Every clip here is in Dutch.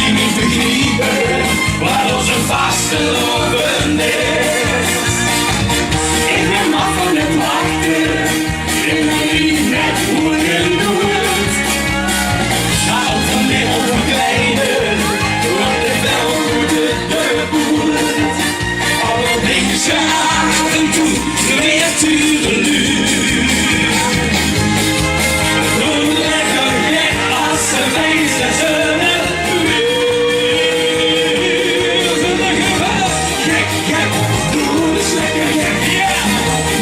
die niet begrijpen wat onze vastelaovend is. Ik ben af van het wachten, ik ben niet met hoe je doet. Nou, vanmiddag verkleiden, want ik wel goed de boet. Al denk ze af en toe weer tureluur. Doe lekker gek als ze wezen zullen. Gek, gek, doe dus lekker gek.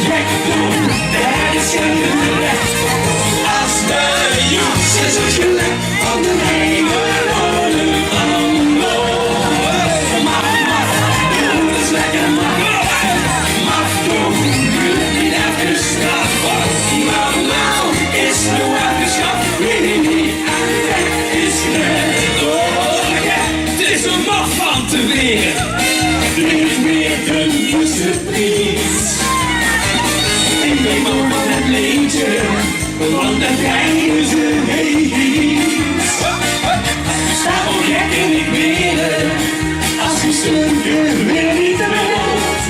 Gek doen, dat is geen gerecht. Als de jas is het gelek van de hele orde omloop. Maar, doe dus lekker maar. Maar doe, niet even straf. Nou, is nu even schat. Nee, en dat is net. Oh, ja, het is een mag van te weer. Niet meer de nieuwste prijs. Ik weet nog van het leedje, want dan krijgen ze hees. Sta op gek en ik weer, als je stunken weer niet te wilt.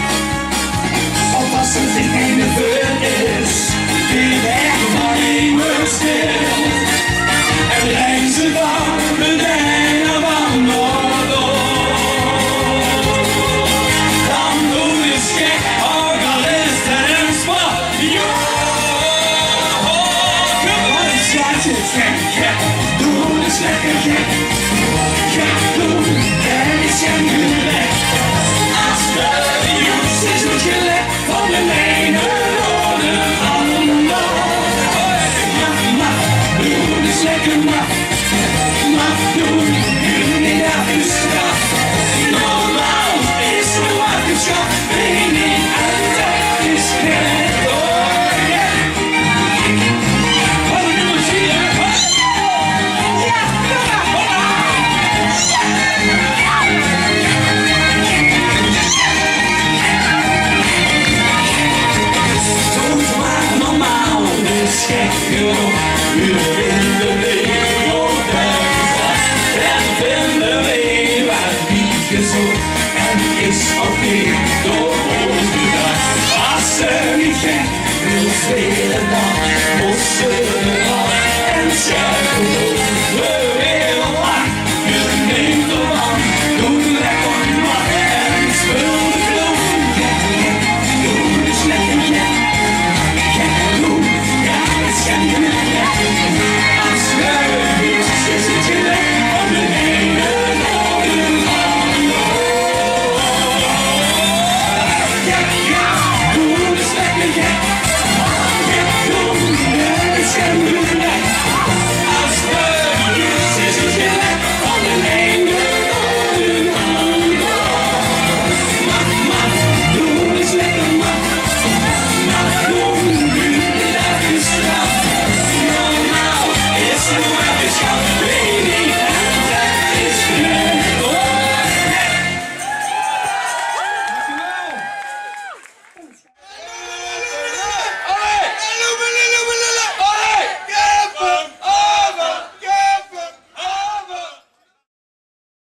Of als het in geen veur is, die weg maar even stil. En blijven ze van de dingen van Noord. Dan doe eens gek, ook al is het een spot. Yo, kom maar, schatje, gek, gek, doe eens lekker gek.